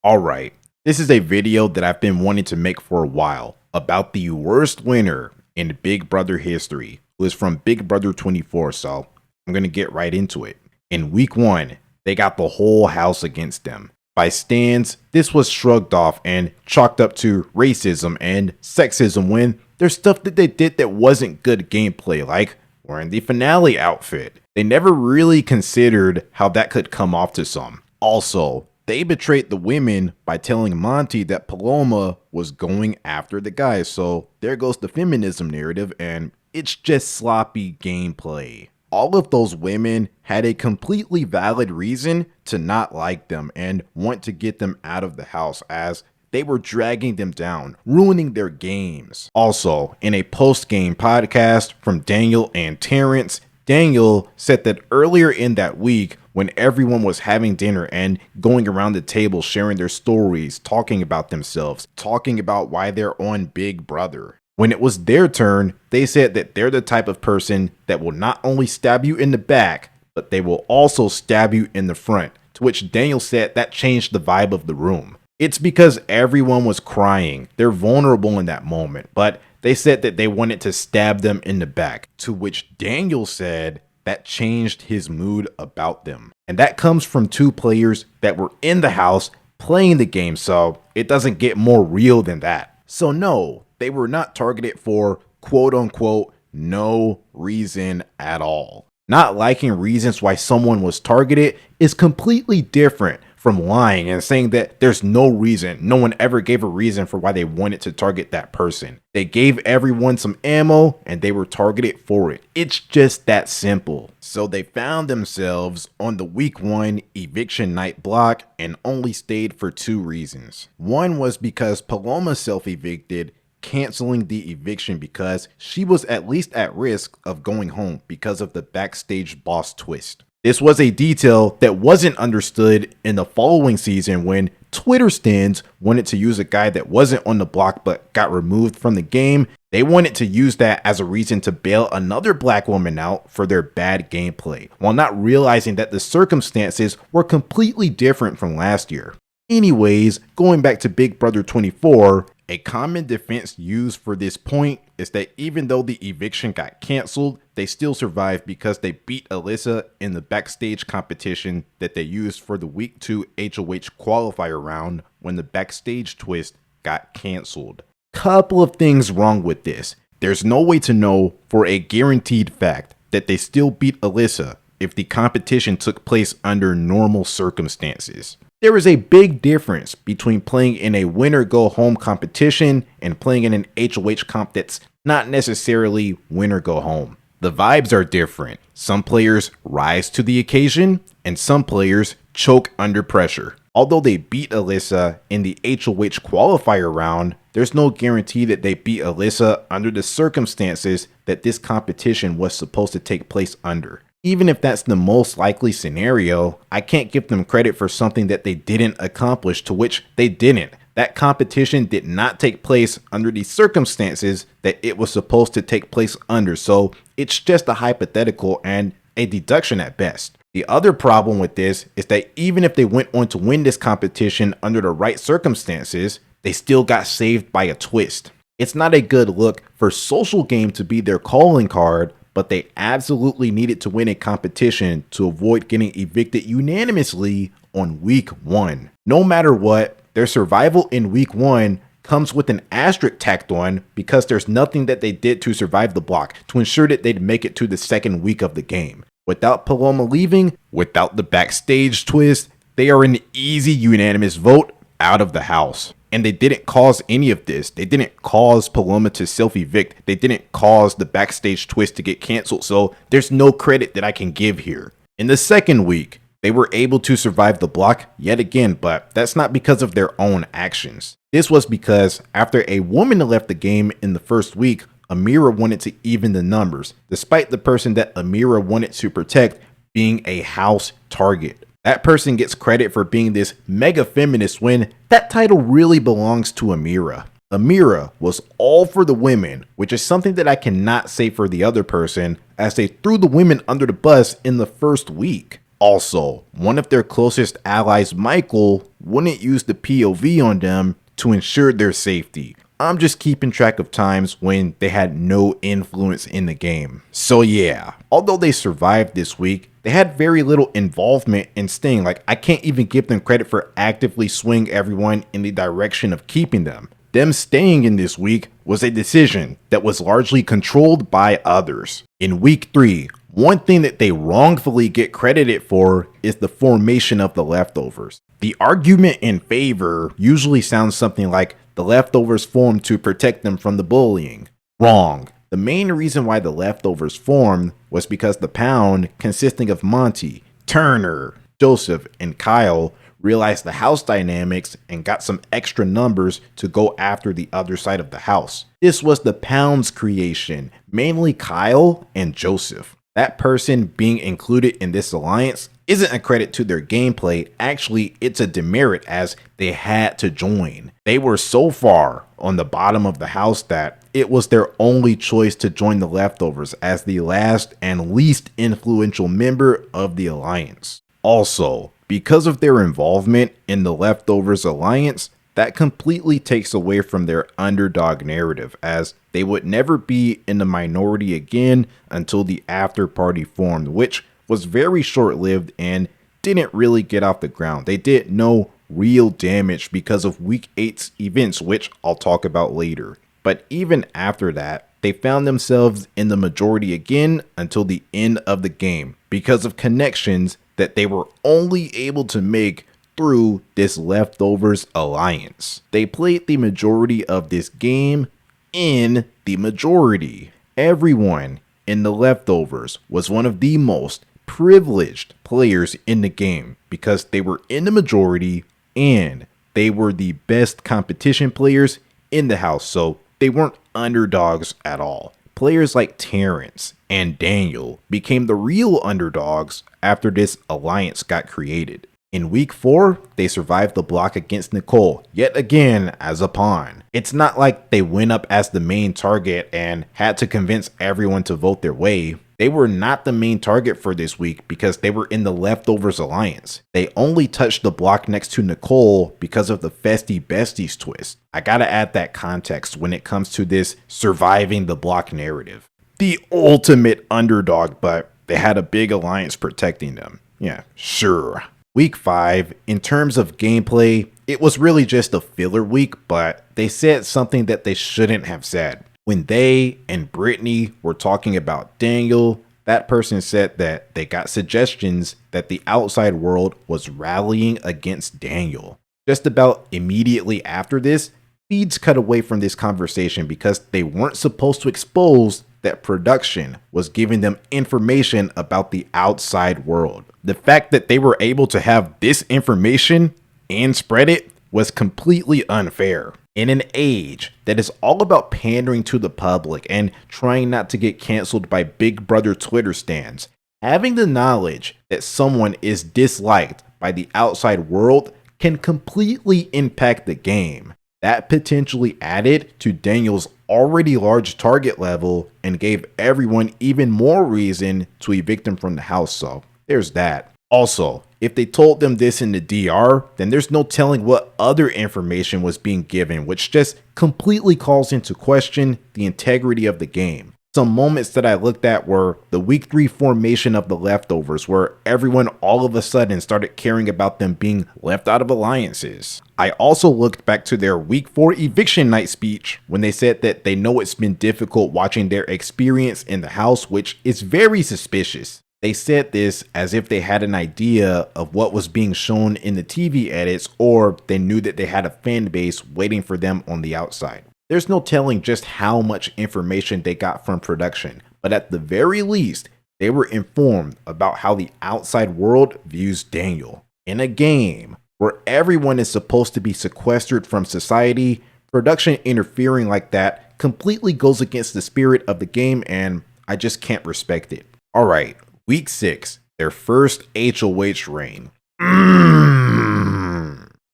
Alright, this is a video that I've been wanting to make for a while about the worst winner in Big Brother history, who is from Big Brother 24, so I'm gonna get right into it. In week 1, they got the whole house against them. By stands, this was shrugged off and chalked up to racism and sexism when there's stuff that they did that wasn't good gameplay, like wearing the finale outfit. They never really considered how that could come off to some. Also, they betrayed the women by telling Monty that Paloma was going after the guys, so there goes the feminism narrative, and it's just sloppy gameplay. All of those women had a completely valid reason to not like them and want to get them out of the house, as they were dragging them down, ruining their games. Also, in a post-game podcast from Daniel and Terrence, Daniel said that earlier in that week, when everyone was having dinner and going around the table sharing their stories, talking about themselves, talking about why they're on Big Brother, when it was their turn, they said that they're the type of person that will not only stab you in the back, but they will also stab you in the front, to which Daniel said that changed the vibe of the room. It's because everyone was crying. They're vulnerable in that moment, but they said that they wanted to stab them in the back, to which Daniel said that changed his mood about them. And that comes from two players that were in the house playing the game, so it doesn't get more real than that. So no, they were not targeted for quote unquote no reason at all. Not liking reasons why someone was targeted is completely different from lying and saying that there's no reason. No one ever gave a reason for why they wanted to target that person. They gave everyone some ammo and they were targeted for it. It's just that simple. So they found themselves on the week 1 eviction night block and only stayed for 2 reasons. One was because Paloma self-evicted, canceling the eviction because she was at least at risk of going home because of the backstage boss twist. This was a detail that wasn't understood in the following season when Twitter stands wanted to use a guy that wasn't on the block but got removed from the game. They wanted to use that as a reason to bail another black woman out for their bad gameplay, while not realizing that the circumstances were completely different from last year. Anyways, going back to Big Brother 24, a common defense used for this point is that even though the eviction got canceled, they still survived because they beat Alyssa in the backstage competition that they used for the week 2 HOH qualifier round when the backstage twist got canceled. Couple of things wrong with this. There's no way to know for a guaranteed fact that they still beat Alyssa if the competition took place under normal circumstances. There is a big difference between playing in a winner-go-home competition and playing in an HOH comp that's not necessarily winner-go-home. The vibes are different. Some players rise to the occasion, and some players choke under pressure. Although they beat Alyssa in the HOH qualifier round, there's no guarantee that they beat Alyssa under the circumstances that this competition was supposed to take place under. Even if that's the most likely scenario, I can't give them credit for something that they didn't accomplish, to which they didn't. That competition did not take place under the circumstances that it was supposed to take place under, so it's just a hypothetical and a deduction at best. The other problem with this is that even if they went on to win this competition under the right circumstances, they still got saved by a twist. It's not a good look for Social Game to be their calling card, but they absolutely needed to win a competition to avoid getting evicted unanimously on week 1. No matter what, their survival in week 1 comes with an asterisk tacked on because there's nothing that they did to survive the block to ensure that they'd make it to the second week of the game. Without Paloma leaving, without the backstage twist, they are an easy unanimous vote out of the house. And they didn't cause any of this. They didn't cause Paloma to self-evict. They didn't cause the backstage twist to get canceled. So there's no credit that I can give here. In the second week, they were able to survive the block yet again, but that's not because of their own actions. This was because after a woman left the game in the first week, Ameerah wanted to even the numbers, despite the person that Ameerah wanted to protect being a house target. That person gets credit for being this mega feminist when that title really belongs to Ameerah. Ameerah was all for the women, which is something that I cannot say for the other person, as they threw the women under the bus in the first week. Also, one of their closest allies, Michael, wouldn't use the POV on them to ensure their safety. I'm just keeping track of times when they had no influence in the game. So yeah, although they survived this week, they had very little involvement in staying. Like, I can't even give them credit for actively swinging everyone in the direction of keeping them. Them staying in this week was a decision that was largely controlled by others. In week 3, one thing that they wrongfully get credited for is the formation of the leftovers. The argument in favor usually sounds something like the leftovers formed to protect them from the bullying. Wrong. The main reason why the leftovers formed was because the Pound, consisting of Monty, Turner, Joseph, and Kyle, realized the house dynamics and got some extra numbers to go after the other side of the house. This was the Pound's creation, mainly Kyle and Joseph. That person being included in this alliance isn't a credit to their gameplay. Actually, it's a demerit as they had to join. They were so far on the bottom of the house that it was their only choice to join the leftovers as the last and least influential member of the alliance. Also, because of their involvement in the leftovers alliance, that completely takes away from their underdog narrative, as they would never be in the minority again until the after party formed, which was very short-lived and didn't really get off the ground. They did no real damage because of week 8's events, which I'll talk about later. But even after that, they found themselves in the majority again until the end of the game because of connections that they were only able to make through this leftovers alliance. They played the majority of this game in the majority. Everyone in the leftovers was one of the most privileged players in the game because they were in the majority and they were the best competition players in the house, so they weren't underdogs at all. Players like Terrence and Daniel became the real underdogs after this alliance got created. In week 4, they survived the block against Nicole, yet again as a pawn. It's not like they went up as the main target and had to convince everyone to vote their way. They were not the main target for this week because they were in the leftovers alliance. They only touched the block next to Nicole because of the Festy Besties twist. I gotta add that context when it comes to this surviving the block narrative. The ultimate underdog, but they had a big alliance protecting them. Yeah, sure. Week 5, in terms of gameplay, it was really just a filler week, but they said something that they shouldn't have said. When they and Brittany were talking about Daniel, that person said that they got suggestions that the outside world was rallying against Daniel. Just about immediately after this, feeds cut away from this conversation because they weren't supposed to expose that production was giving them information about the outside world. The fact that they were able to have this information and spread it was completely unfair. In an age that is all about pandering to the public and trying not to get canceled by Big Brother Twitter stans, having the knowledge that someone is disliked by the outside world can completely impact the game. That potentially added to Daniel's already large target level and gave everyone even more reason to evict him from the house, so there's that. Also, if they told them this in the DR, then there's no telling what other information was being given, which just completely calls into question the integrity of the game. Some moments that I looked at were the week 3 formation of the leftovers, where everyone all of a sudden started caring about them being left out of alliances. I also looked back to their week 4 eviction night speech when they said that they know it's been difficult watching their experience in the house, which is very suspicious. They said this as if they had an idea of what was being shown in the TV edits, or they knew that they had a fan base waiting for them on the outside. There's no telling just how much information they got from production, but at the very least, they were informed about how the outside world views Daniel. In a game where everyone is supposed to be sequestered from society, production interfering like that completely goes against the spirit of the game, and I just can't respect it. Alright, week 6, their first HOH reign.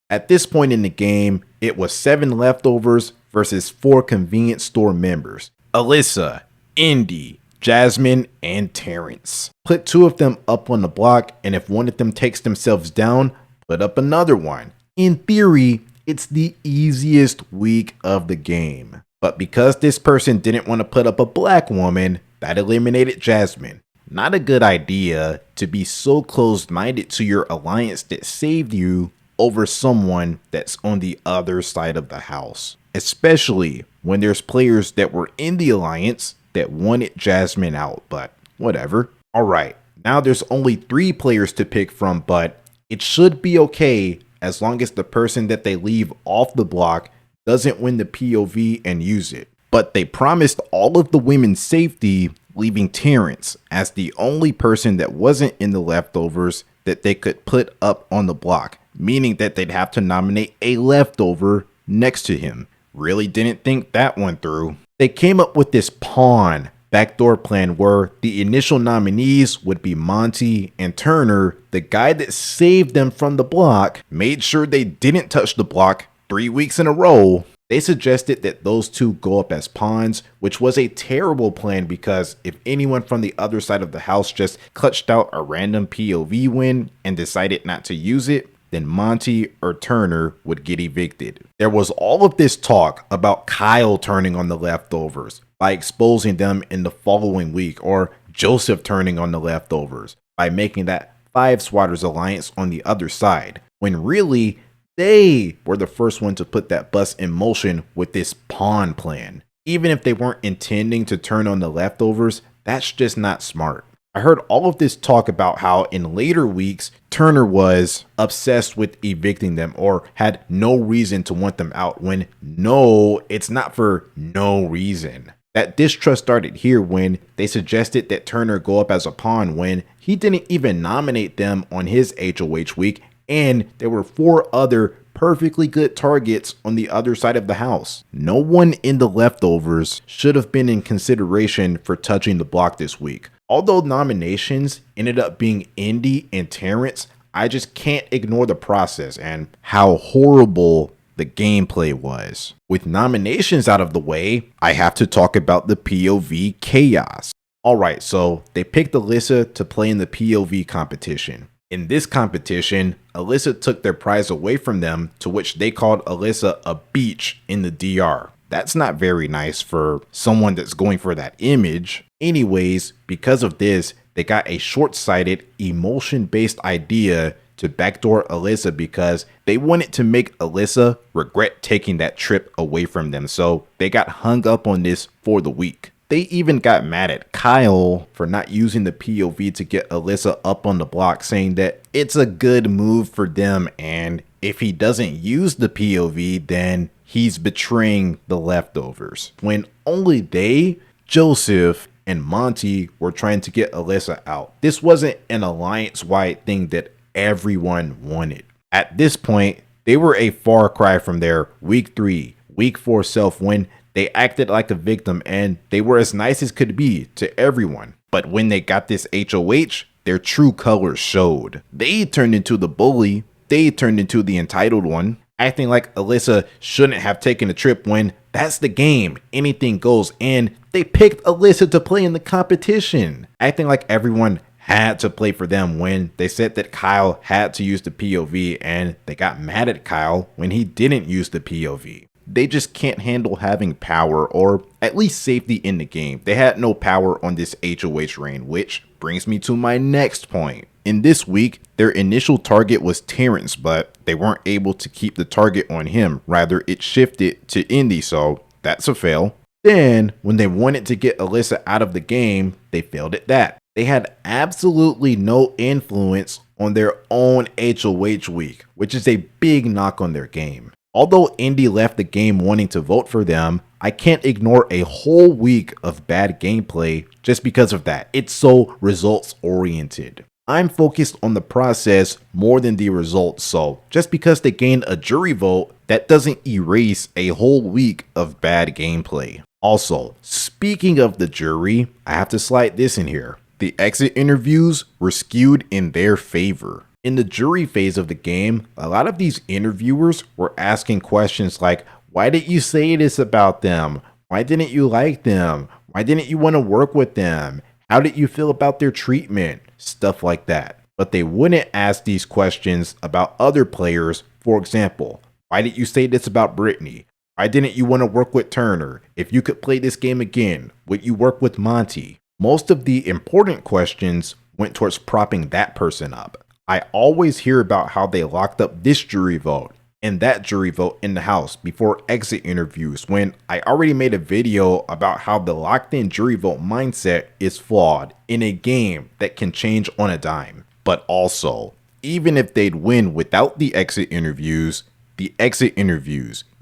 At this point in the game, it was 7 leftovers versus 4 convenience store members. Alyssa, Indy, Jasmine and Terrence. Put two of them up on the block, and if one of them takes themselves down, put up another one. In theory, it's the easiest week of the game. But because this person didn't want to put up a black woman, that eliminated Jasmine. Not a good idea to be so closed-minded to your alliance that saved you over someone that's on the other side of the house. Especially when there's players that were in the alliance that wanted Jasmine out, but whatever. Alright, now there's only 3 players to pick from, but it should be okay as long as the person that they leave off the block doesn't win the POV and use it. But they promised all of the women's safety, leaving Terrence as the only person that wasn't in the leftovers that they could put up on the block, meaning that they'd have to nominate a leftover next to him. Really didn't think that one through. They came up with this pawn backdoor plan where the initial nominees would be Monty and Turner. The guy that saved them from the block made sure they didn't touch the block 3 weeks in a row. They suggested that those two go up as pawns, which was a terrible plan because if anyone from the other side of the house just clutched out a random POV win and decided not to use it, then Monty or Turner would get evicted. There was all of this talk about Kyle turning on the leftovers by exposing them in the following week, or Joseph turning on the leftovers by making that 5 Swatters alliance on the other side, when really they were the first one to put that bus in motion with this pawn plan. Even if they weren't intending to turn on the leftovers, that's just not smart. I heard all of this talk about how in later weeks, Turner was obsessed with evicting them or had no reason to want them out, when no, it's not for no reason. That distrust started here when they suggested that Turner go up as a pawn when he didn't even nominate them on his HOH week, and there were 4 other perfectly good targets on the other side of the house. No one in the leftovers should have been in consideration for touching the block this week. Although nominations ended up being Indy and Terrence, I just can't ignore the process and how horrible the gameplay was. With nominations out of the way, I have to talk about the POV chaos. Alright, so they picked Alyssa to play in the POV competition. In this competition, Alyssa took their prize away from them, to which they called Alyssa a beach in the DR. That's not very nice for someone that's going for that image. Anyways, because of this, they got a short-sighted, emotion-based idea to backdoor Alyssa because they wanted to make Alyssa regret taking that trip away from them. So they got hung up on this for the week. They even got mad at Kyle for not using the POV to get Alyssa up on the block, saying that it's a good move for them, and if he doesn't use the POV, then he's betraying the leftovers. When only they, Joseph, and Monty were trying to get Alyssa out. This wasn't an alliance-wide thing that everyone wanted. At this point, they were a far cry from their week 3, week 4 self when they acted like a victim and they were as nice as could be to everyone. But when they got this HOH, their true colors showed. They turned into the bully. They turned into the entitled one, acting like Alyssa shouldn't have taken a trip when that's the game. Anything goes, and they picked Alyssa to play in the competition. Acting like everyone had to play for them when they said that Kyle had to use the POV, and they got mad at Kyle when he didn't use the POV. They just can't handle having power, or at least safety in the game. They had no power on this HOH reign, which brings me to my next point. In this week, their initial target was Terrence, but they weren't able to keep the target on him. Rather, it shifted to Indy, so that's a fail. Then, when they wanted to get Alyssa out of the game, they failed at that. They had absolutely no influence on their own HOH week, which is a big knock on their game. Although Indy left the game wanting to vote for them, I can't ignore a whole week of bad gameplay just because of that. It's so results oriented. I'm focused on the process more than the results, so just because they gained a jury vote, that doesn't erase a whole week of bad gameplay. Also, speaking of the jury, I have to slide this in here. The exit interviews were skewed in their favor. In the jury phase of the game, a lot of these interviewers were asking questions like, why did you say this about them? Why didn't you like them? Why didn't you want to work with them? How did you feel about their treatment? Stuff like that. But they wouldn't ask these questions about other players. For example, why did you say this about Brittany? Why didn't you want to work with Turner? If you could play this game again, would you work with Monty? Most of the important questions went towards propping that person up. I always hear about how they locked up this jury vote and that jury vote in the house before exit interviews, when I already made a video about how the locked in jury vote mindset is flawed in a game that can change on a dime. But also, even if they'd win without the exit interviews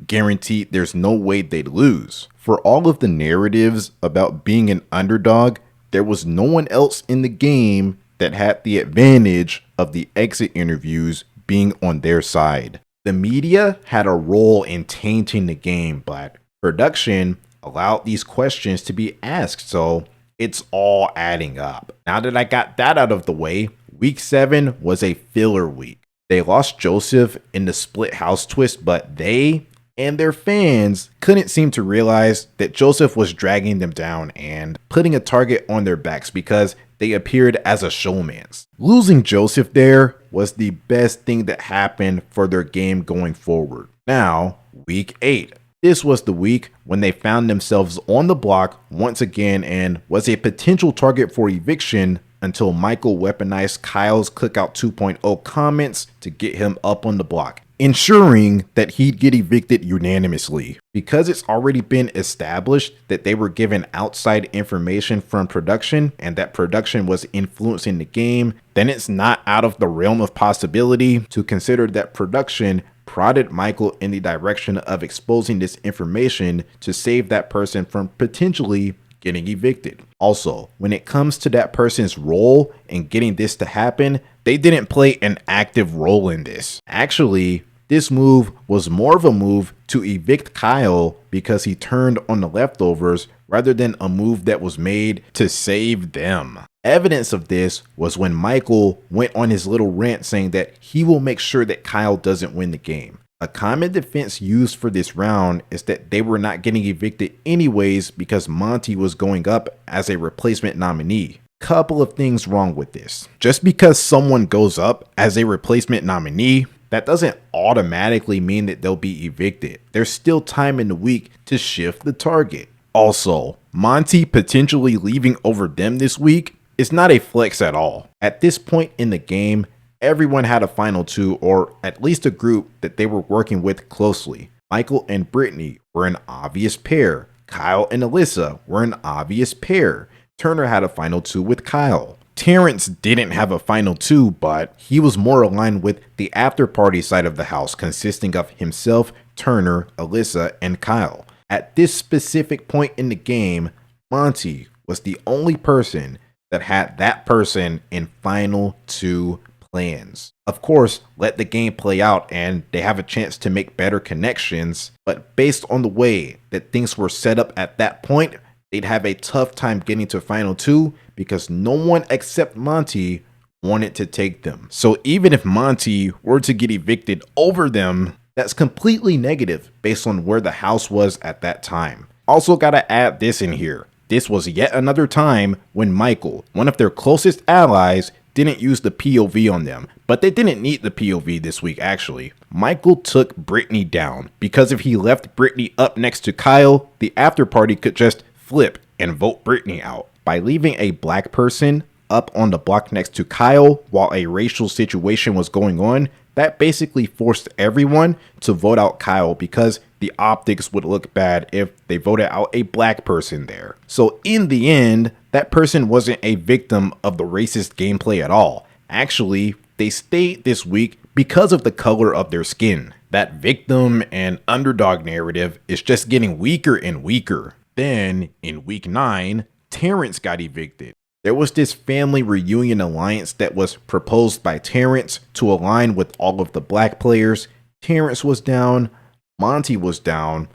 guaranteed there's no way they'd lose. For all of the narratives about being an underdog, there was no one else in the game that had the advantage of the exit interviews being on their side. The media had a role in tainting the game, but production allowed these questions to be asked, so it's all adding up. Now that I got that out of the way, week 7 was a filler week. They lost Joseph in the split house twist, but they and their fans couldn't seem to realize that Joseph was dragging them down and putting a target on their backs because they appeared as a showmance. Losing Joseph there was the best thing that happened for their game going forward. Now, week 8. This was the week when they found themselves on the block once again and was a potential target for eviction until Michael weaponized Kyle's Cookout 2.0 comments to get him up on the block, ensuring that he'd get evicted unanimously. Because it's already been established that they were given outside information from production and that production was influencing the game, then it's not out of the realm of possibility to consider that production prodded Michael in the direction of exposing this information to save that person from potentially getting evicted. Also, when it comes to that person's role in getting this to happen, they didn't play an active role in this. Actually, this move was more of a move to evict Kyle because he turned on the leftovers rather than a move that was made to save them. Evidence of this was when Michael went on his little rant saying that he will make sure that Kyle doesn't win the game. A common defense used for this round is that they were not getting evicted anyways because Monty was going up as a replacement nominee. Couple of things wrong with this. Just because someone goes up as a replacement nominee, that doesn't automatically mean that they'll be evicted. There's still time in the week to shift the target. Also, Monty potentially leaving over them this week is not a flex at all. At this point in the game, everyone had a final two, or at least a group that they were working with closely. Michael and Brittany were an obvious pair. Kyle and Alyssa were an obvious pair. Turner had a final two with Kyle. Terrence didn't have a final two, but he was more aligned with the after party side of the house, consisting of himself, Turner, Alyssa, and Kyle. At this specific point in the game, Monty was the only person that had that person in final two plans. Of course, let the game play out and they have a chance to make better connections, but based on the way that things were set up at that point, they'd have a tough time getting to final two because no one except Monty wanted to take them. So even if Monty were to get evicted over them, that's completely negative based on where the house was at that time. Also gotta add this in here. This was yet another time when Michael, one of their closest allies, didn't use the POV on them, but they didn't need the POV this week actually. Michael took Brittany down because if he left Brittany up next to Kyle, the after party could just flip and vote Brittany out. By leaving a black person up on the block next to Kyle while a racial situation was going on, that basically forced everyone to vote out Kyle because the optics would look bad if they voted out a black person there. So in the end, that person wasn't a victim of the racist gameplay at all. Actually, they stayed this week because of the color of their skin. That victim and underdog narrative is just getting weaker and weaker. Then, in week 9, Terrence got evicted. There was this family reunion alliance that was proposed by Terrence to align with all of the black players. Terrence was down, Monty was down.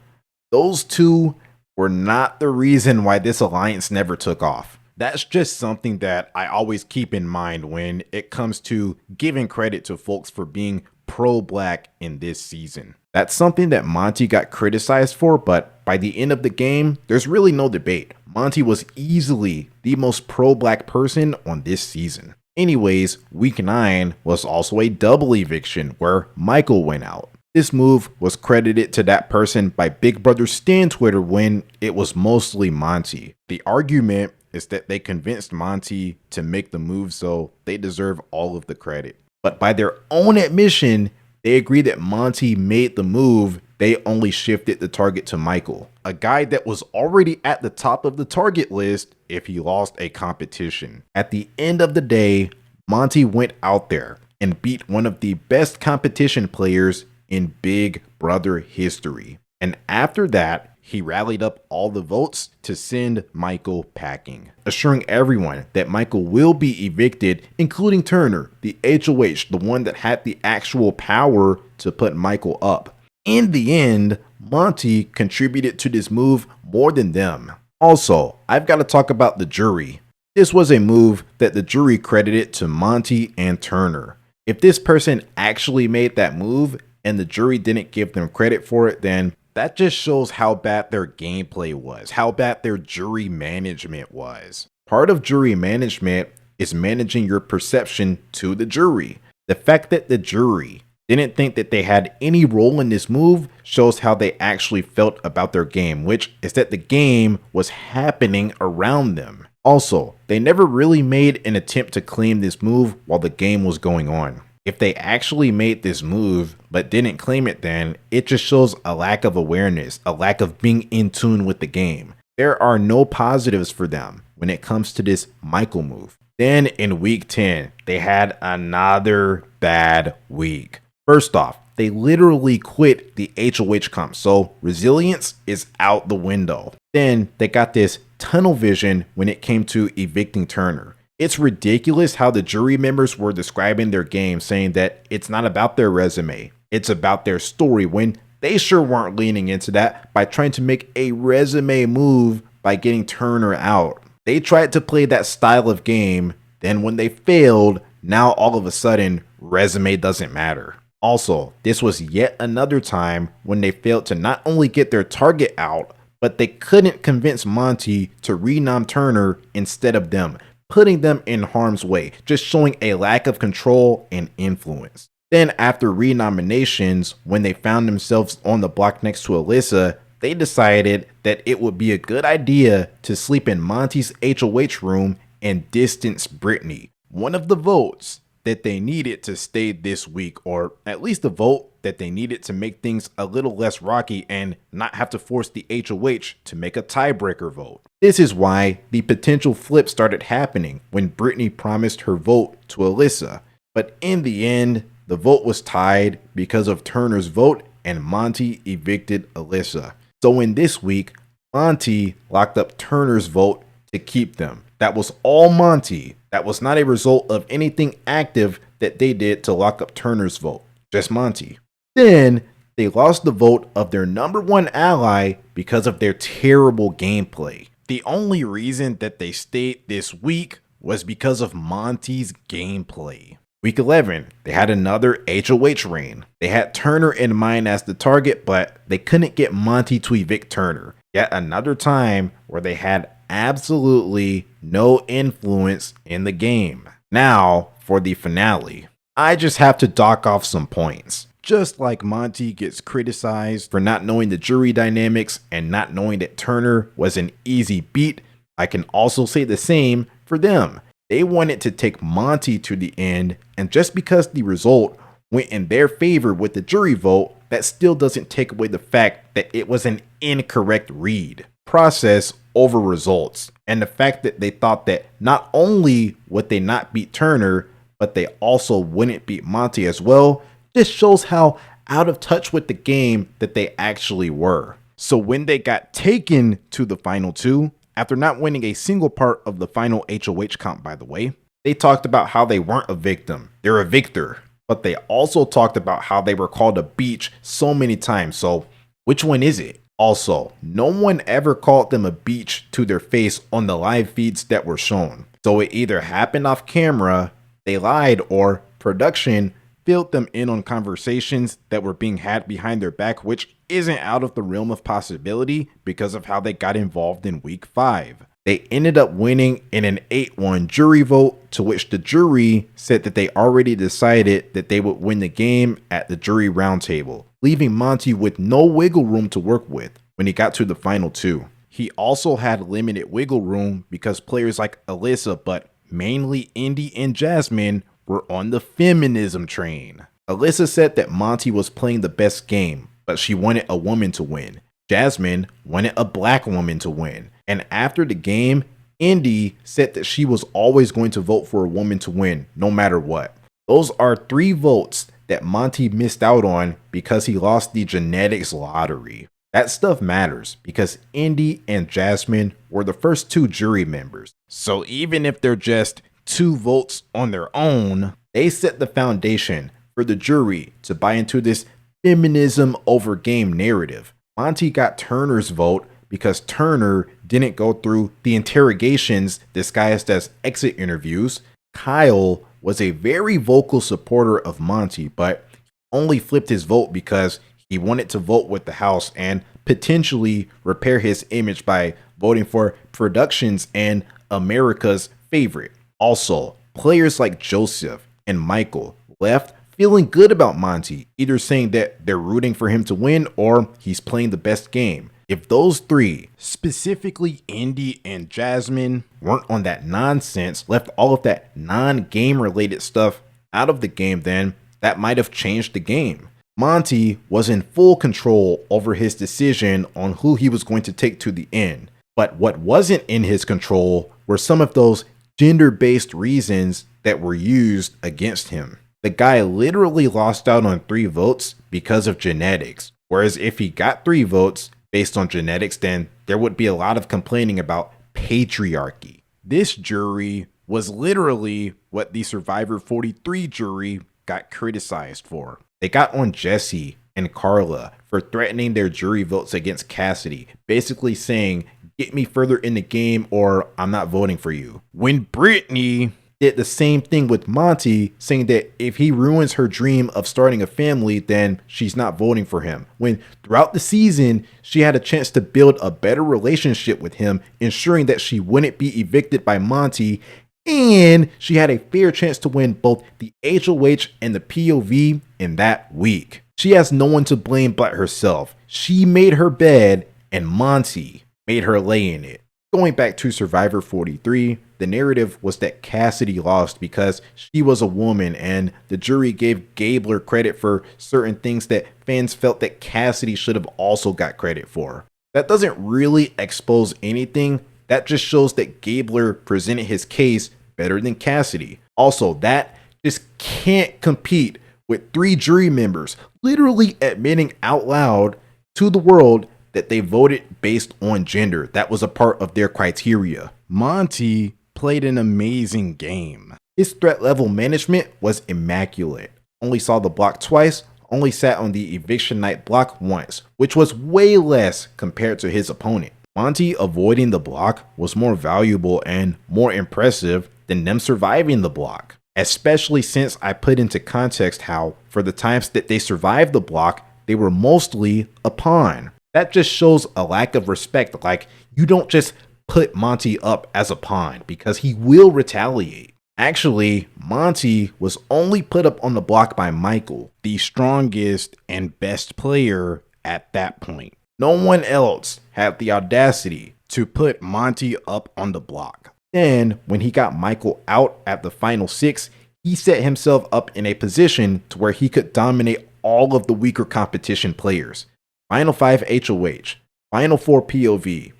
Those two were not the reason why this alliance never took off. That's just something that I always keep in mind when it comes to giving credit to folks for being pro-black in this season. That's something that Monty got criticized for, but by the end of the game, there's really no debate. Monty was easily the most pro-black person on this season. Anyways, week 9 was also a double eviction where Michael went out. This move was credited to that person by Big Brother Stan Twitter when it was mostly Monty. The argument is that they convinced Monty to make the move, so they deserve all of the credit. But by their own admission, they agree that Monty made the move. They only shifted the target to Michael, a guy that was already at the top of the target list if he lost a competition. At the end of the day, Monty went out there and beat one of the best competition players in Big Brother history. And after that, he rallied up all the votes to send Michael packing, assuring everyone that Michael will be evicted, including Turner, the HOH, the one that had the actual power to put Michael up. In the end, Monty contributed to this move more than them. Also, I've got to talk about the jury. This was a move that the jury credited to Monty and Turner. If this person actually made that move and the jury didn't give them credit for it, then that just shows how bad their gameplay was, how bad their jury management was. Part of jury management is managing your perception to the jury. The fact that the jury didn't think that they had any role in this move shows how they actually felt about their game, which is that the game was happening around them. Also, they never really made an attempt to claim this move while the game was going on. If they actually made this move but didn't claim it, then it just shows a lack of awareness, a lack of being in tune with the game. There are no positives for them when it comes to this Michael move. Then in week 10, they had another bad week. First off, they literally quit the HOH comp, so resilience is out the window. Then they got this tunnel vision when it came to evicting Turner. It's ridiculous how the jury members were describing their game, saying that it's not about their resume, it's about their story, when they sure weren't leaning into that by trying to make a resume move by getting Turner out. They tried to play that style of game, then when they failed, now all of a sudden, resume doesn't matter. Also, this was yet another time when they failed to not only get their target out, but they couldn't convince Monty to renom Turner instead of them, putting them in harm's way, just showing a lack of control and influence. Then after renominations, when they found themselves on the block next to Alyssa, they decided that it would be a good idea to sleep in Monty's HOH room and distance Brittany. One of the votes that they needed to stay this week, or at least the vote that they needed to make things a little less rocky and not have to force the HOH to make a tiebreaker vote. This is why the potential flip started happening when Brittany promised her vote to Alyssa. But in the end, the vote was tied because of Turner's vote and Monty evicted Alyssa. So in this week, Monty locked up Turner's vote to keep them. That was all Monty. That was not a result of anything active that they did to lock up Turner's vote. Just Monty. Then they lost the vote of their number one ally because of their terrible gameplay. The only reason that they stayed this week was because of Monty's gameplay. Week 11, they had another HOH reign. They had Turner in mind as the target, but they couldn't get Monty to evict Turner. Yet another time where they had absolutely no influence in the game. Now for the finale. I just have to dock off some points. Just like Monty gets criticized for not knowing the jury dynamics and not knowing that Turner was an easy beat, I can also say the same for them. They wanted to take Monty to the end, and just because the result went in their favor with the jury vote, that still doesn't take away the fact that it was an incorrect read. Process over results, and the fact that they thought that not only would they not beat Turner, but they also wouldn't beat Monty as well, just shows how out of touch with the game that they actually were. So when they got taken to the final two, after not winning a single part of the final HOH comp, by the way, they talked about how they weren't a victim, they're a victor. But they also talked about how they were called a beach so many times, so which one is it? Also, no one ever called them a beach to their face on the live feeds that were shown. So it either happened off camera, they lied, or production filled them in on conversations that were being had behind their back, which isn't out of the realm of possibility because of how they got involved in week 5. They ended up winning in an 8-1 jury vote, to which the jury said that they already decided that they would win the game at the jury roundtable, leaving Monty with no wiggle room to work with when he got to the final 2. He also had limited wiggle room because players like Alyssa, but mainly Indy and Jasmine, were on the feminism train. Alyssa said that Monty was playing the best game, but she wanted a woman to win. Jasmine wanted a black woman to win. And after the game, Indy said that she was always going to vote for a woman to win, no matter what. Those are 3 votes that Monty missed out on because he lost the genetics lottery. That stuff matters because Indy and Jasmine were the first 2 jury members. So even if they're just 2 votes on their own, they set the foundation for the jury to buy into this feminism over game narrative. Monty got Turner's vote because Turner didn't go through the interrogations disguised as exit interviews. Kyle was a very vocal supporter of Monty, but only flipped his vote because he wanted to vote with the house and potentially repair his image by voting for Productions and America's Favorite. Also, players like Joseph and Michael left feeling good about Monty, either saying that they're rooting for him to win or he's playing the best game. If those 3, specifically Indy and Jasmine, weren't on that nonsense, left all of that non-game related stuff out of the game, then that might have changed the game. Monty was in full control over his decision on who he was going to take to the end. But what wasn't in his control were some of those gender-based reasons that were used against him. The guy literally lost out on 3 votes because of genetics. Whereas if he got 3 votes based on genetics, then there would be a lot of complaining about patriarchy. This jury was literally what the Survivor 43 jury got criticized for. They got on Jesse and Carla for threatening their jury votes against Cassidy, basically saying, "Get me further in the game or I'm not voting for you." When Brittany did the same thing with Monty, saying that if he ruins her dream of starting a family, then she's not voting for him. When throughout the season, she had a chance to build a better relationship with him, ensuring that she wouldn't be evicted by Monty, and she had a fair chance to win both the HOH and the POV in that week. She has no one to blame but herself. She made her bed, and Monty made her lay in it. Going back to Survivor 43, the narrative was that Cassidy lost because she was a woman, and the jury gave Gabler credit for certain things that fans felt that Cassidy should have also got credit for. That doesn't really expose anything. That just shows that Gabler presented his case better than Cassidy. Also, that just can't compete with 3 jury members literally admitting out loud to the world that they voted based on gender. That was a part of their criteria. Monty played an amazing game. His threat level management was immaculate. Only saw the block twice, only sat on the eviction night block once, which was way less compared to his opponent. Monty avoiding the block was more valuable and more impressive than them surviving the block, especially since I put into context how, for the times that they survived the block, they were mostly a pawn. That just shows a lack of respect. Like, you don't just put Monty up as a pawn because he will retaliate. Actually, Monty was only put up on the block by Michael, the strongest and best player at that point. No one else had the audacity to put Monty up on the block. Then, when he got Michael out at the final 6, he set himself up in a position to where he could dominate all of the weaker competition players. Final 5 HOH, Final 4 POV,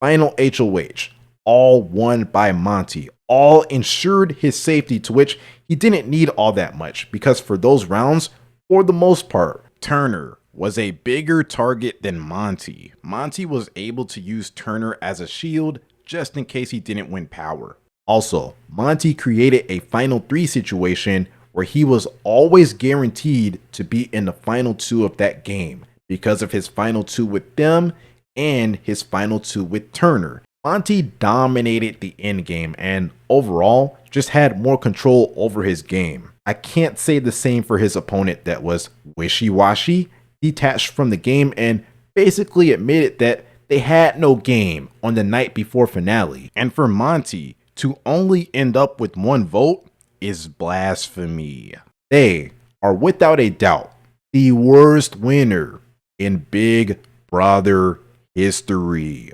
Final HOH, all won by Monty, all ensured his safety, to which he didn't need all that much because for those rounds, for the most part, Turner was a bigger target than Monty. Monty was able to use Turner as a shield just in case he didn't win power. Also, Monty created a Final 3 situation where he was always guaranteed to be in the Final 2 of that game, because of his Final 2 with them and his Final 2 with Turner. Monty dominated the endgame and overall just had more control over his game. I can't say the same for his opponent that was wishy-washy, detached from the game, and basically admitted that they had no game on the night before finale. And for Monty to only end up with 1 vote is blasphemy. They are without a doubt the worst winner in Big Brother history.